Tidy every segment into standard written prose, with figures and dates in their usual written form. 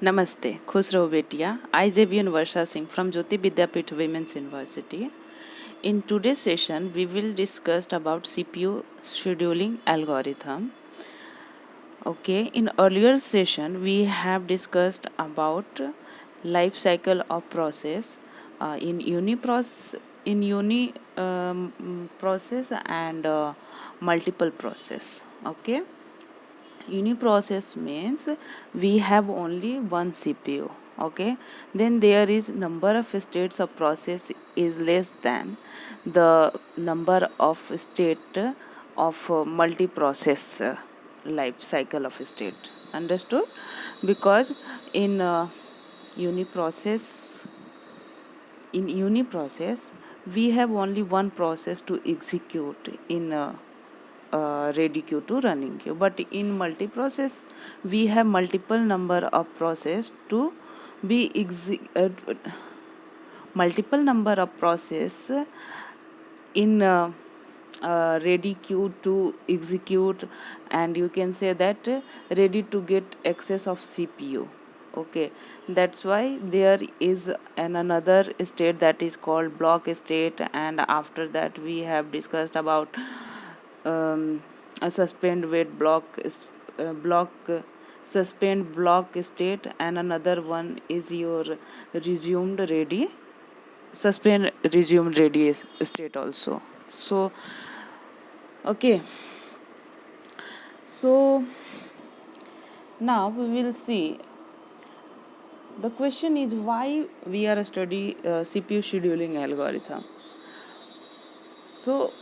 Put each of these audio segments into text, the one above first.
नमस्ते, खुश रहो बेटिया. I, Xavier Varsha Singh from Jyoti Vidyapeeth Women's University. In today's session, we will discuss about CPU scheduling algorithm. Okay, in earlier session, we have discussed about life cycle of process in process and multiple process. Okay. Uniprocess means we have only one CPU. Okay, then there is number of states of process is less than the number of state of multi-process life cycle of state. Understood? Because in uniprocess uniprocess we have only one process to execute in ready queue to running queue, but in multi-process we have multiple number of process to be multiple number of process in ready queue to execute, and you can say that ready to get access of CPU. Okay, that's why there is another state that is called block state, and after that we have discussed about a suspend wait suspend block state, and another one is your resumed ready suspend resumed ready state also. So okay, so now we will see, the question is why we are study CPU scheduling algorithm. So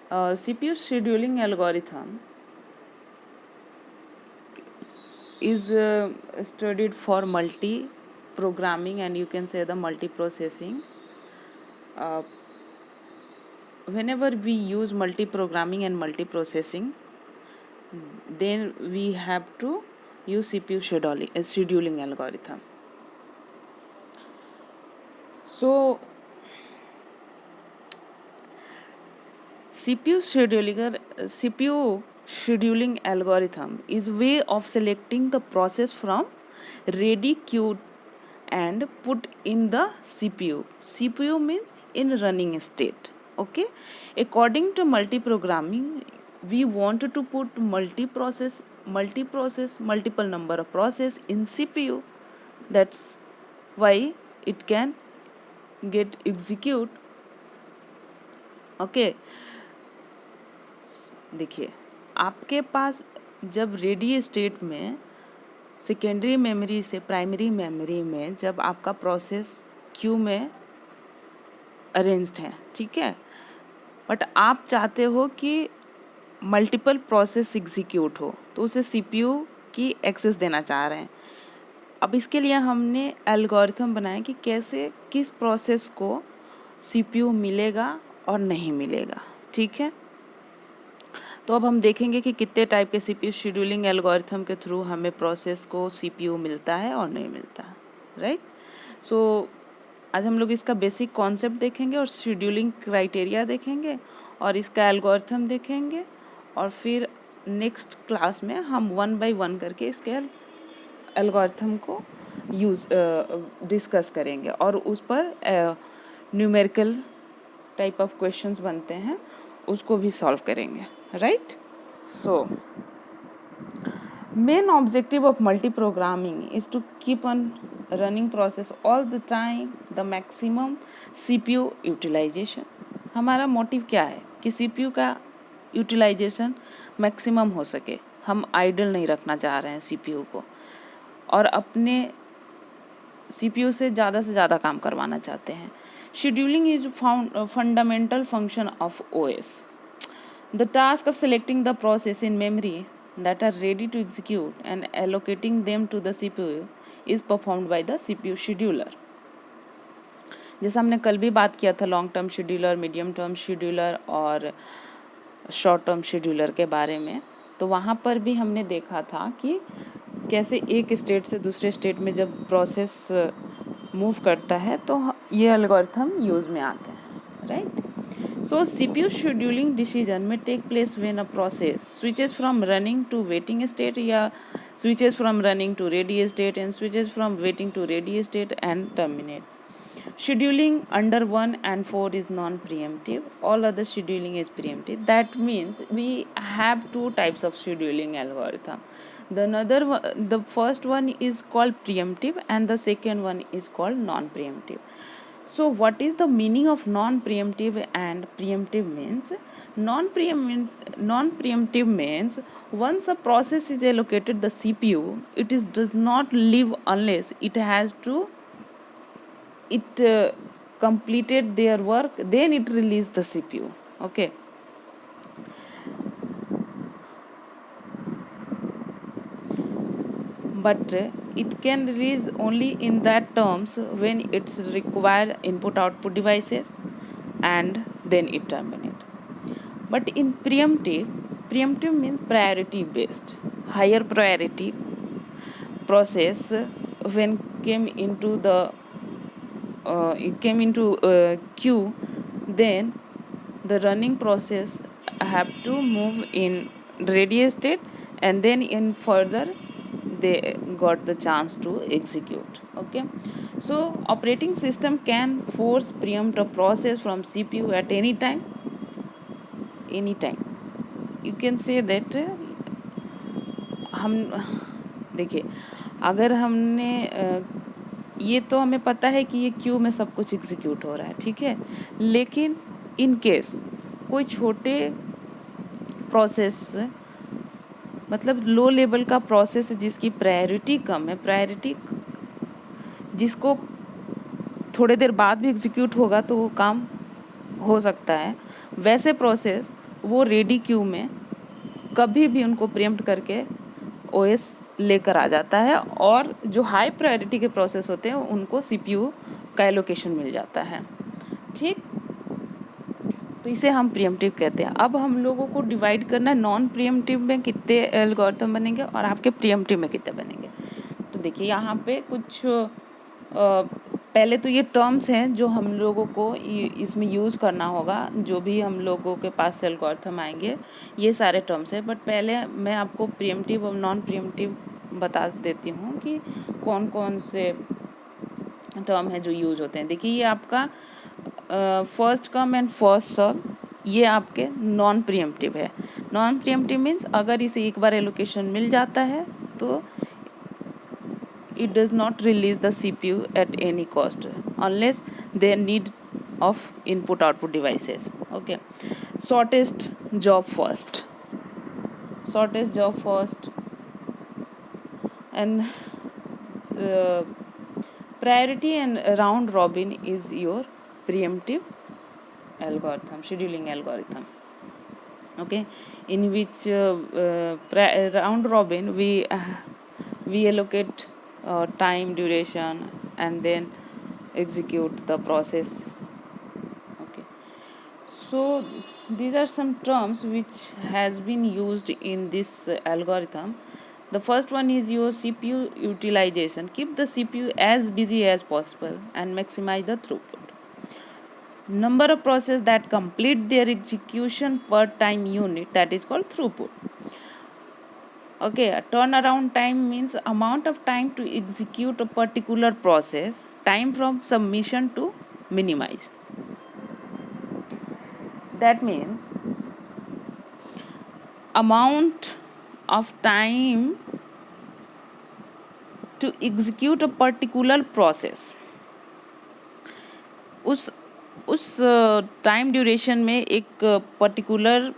CPU scheduling algorithm is studied for multi-programming, and you can say the multi-processing. Whenever we use multi-programming and multi-processing, then we have to use CPU scheduling algorithm. So CPU scheduling algorithm is way of selecting the process from ready queue and put in the CPU. CPU means in running state. Okay, according to multi-programming, we want to put multiple number of process in CPU. That's why it can get execute. Okay, देखिए, आपके पास जब ready state में secondary memory से primary memory में जब आपका process Q में arranged है, ठीक है, बट आप चाहते हो कि मल्टीपल प्रोसेस एग्जीक्यूट हो, तो उसे सीपीयू की एक्सेस देना चाह रहे हैं. अब इसके लिए हमने एल्गोरिथम बनाया कि कैसे किस प्रोसेस को सीपीयू मिलेगा और नहीं मिलेगा. ठीक है, तो अब हम देखेंगे कि कितने टाइप के सीपीयू शेड्यूलिंग एल्गोरिथम के थ्रू हमें प्रोसेस को सीपीयू मिलता है और नहीं मिलता है. राइट, सो आज हम लोग इसका बेसिक कॉन्सेप्ट देखेंगे और शेड्यूलिंग क्राइटेरिया देखेंगे और इसका एल्गोरिथम देखेंगे, और फिर नेक्स्ट क्लास में हम 1 बाय 1 करके इसके एल्गोरिथम को डिस्कस करेंगे और उस पर न्यूमेरिकल टाइप ऑफ क्वेश्चंस बनते हैं, उसको भी सॉल्व करेंगे. Right? So, main objective of multi-programming is to keep on running process all the time, the maximum CPU utilization. हमारा मोटिव क्या है कि CPU का यूटिलाइजेशन मैक्सिमम हो सके. हम आइडल नहीं रखना चाह रहे हैं CPU को, और अपने CPU से ज़्यादा काम करवाना चाहते हैं. Scheduling is fundamental function of OS. The task of selecting the process in memory that are ready to execute and allocating them to the CPU is performed by the CPU scheduler. जैसा हमने कल भी बात किया था long term scheduler, medium term scheduler और short term scheduler के बारे में, तो वहाँ पर भी हमने देखा था कि कैसे एक स्टेट से दूसरे स्टेट में जब प्रोसेस मूव करता है तो ये एल्गोरिथम यूज़ में आते हैं. Right, So CPU scheduling decision may take place when a process switches from running to waiting state, या switches from running to ready state and switches from waiting to ready state and terminates. Scheduling under 1 and 4 is non-preemptive. All other scheduling is preemptive. That means we have two types of scheduling algorithm. The first one is called preemptive and the second one is called non-preemptive. So what is the meaning of non-preemptive and preemptive means? Non-preemptive means once a process is allocated the CPU, does not leave unless it completed their work, then it release the CPU. Okay. But it can release only in that terms when it's require input output devices and then it terminate. But in preemptive means priority based, higher priority process when came into queue, then the running process have to move in ready state and then in further they got the chance to execute. Okay, so operating system can force preempt a process from CPU at any time. You can say that हम देखिए, अगर हमने ये तो हमें पता है कि ये क्यू में सब कुछ एग्जीक्यूट हो रहा है, ठीक है, लेकिन इन केस कोई छोटे प्रोसेस मतलब लो लेवल का प्रोसेस जिसकी प्रायोरिटी कम है, प्रायोरिटी जिसको थोड़े देर बाद भी एग्जीक्यूट होगा तो वो काम हो सकता है, वैसे प्रोसेस वो रेडी क्यू में कभी भी उनको प्रीएम्प्ट करके ओएस लेकर आ जाता है और जो हाई प्रायोरिटी के प्रोसेस होते हैं उनको सीपीयू का एलोकेशन मिल जाता है. ठीक, तो इसे हम प्रीएम्प्टिव कहते हैं. अब हम लोगों को डिवाइड करना है नॉन प्रीएम्प्टिव में कितने एल्गोरिथम बनेंगे और आपके प्रीएम्प्टिव में कितने बनेंगे. तो देखिए यहाँ पे कुछ पहले तो ये टर्म्स हैं जो हम लोगों को इसमें यूज़ करना होगा. जो भी हम लोगों के पास एल्गोरिथम आएंगे ये सारे टर्म्स हैं, बट पहले मैं आपको प्रीएम्प्टिव और नॉन प्रीएम्प्टिव बता देती हूँ कि कौन कौन से टर्म है जो यूज होते हैं. देखिए ये आपका first come and first serve, ये आपके नॉन प्रीएम्प्टिव है. नॉन प्रीएम्प्टिव मीन्स अगर इसे एक बार एलोकेशन मिल जाता है तो it does not release the CPU at any cost unless they need of input output devices. Okay, shortest job first and priority and round robin is your preemptive algorithm, scheduling algorithm. Okay, in which round robin we allocate time, duration and then execute the process. Okay, so these are some terms which has been used in this algorithm. The first one is your CPU utilization. Keep the CPU as busy as possible and maximize the throughput. Number of processes that complete their execution per time unit, that is called throughput. Okay, a turnaround time means amount of time to execute a particular process, time from submission to minimize. That means amount of time to execute a particular process. उस time duration में एक particular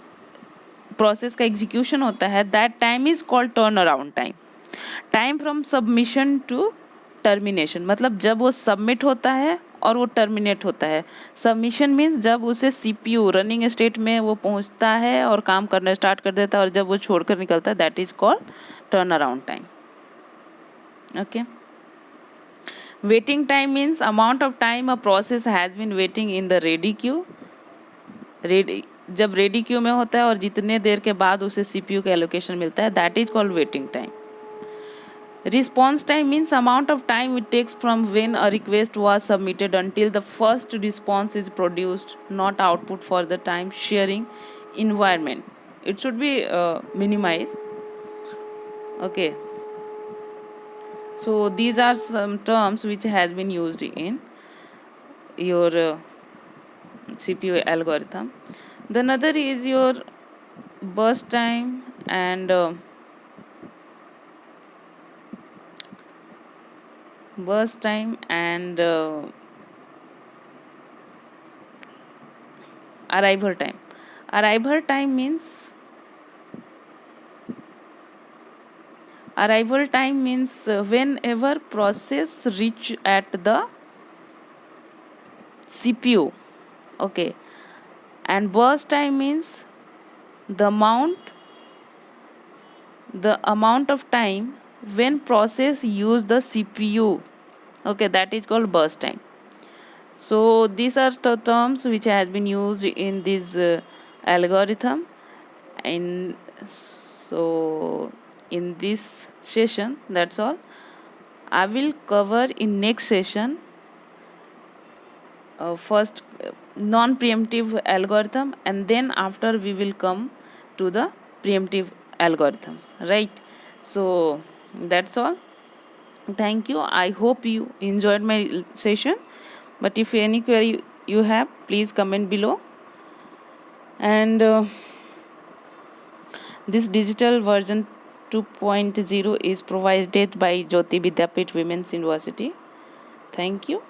process का execution होता है, that time is called turn around time. Time from submission to termination, मतलब जब वो submit होता है और वो टर्मिनेट होता है. सबमिशन मीन्स जब उसे सीपीयू रनिंग स्टेट में वो पहुंचता है और काम करना स्टार्ट कर देता है, और जब वो छोड़कर निकलता है, that is called turn around time. Okay, waiting time means amount of time a process has been waiting in the ready queue. जब रेडी क्यू में होता है और जितने देर के बाद उसे सीपीयू का एलोकेशन मिलता है, that is called waiting time. Response time means amount of time it takes from when a request was submitted until the first response is produced, not output for the time sharing environment. It should be minimized. Okay. So these are some terms which has been used in your CPU algorithm. The another is your burst time and arrival time. Arrival time means whenever process reach at the CPU. Okay. And burst time means the amount of time when process use the CPU. Okay, that is called burst time. So these are the terms which has been used in this algorithm. And so in this session, that's all. I will cover in next session first non-preemptive algorithm, and then after we will come to the preemptive algorithm, right? So that's all. Thank you. I hope you enjoyed my session, but if any query you have, please comment below. And this digital version 2.0 is provided by Jyoti Vidyapeeth Women's University. Thank you.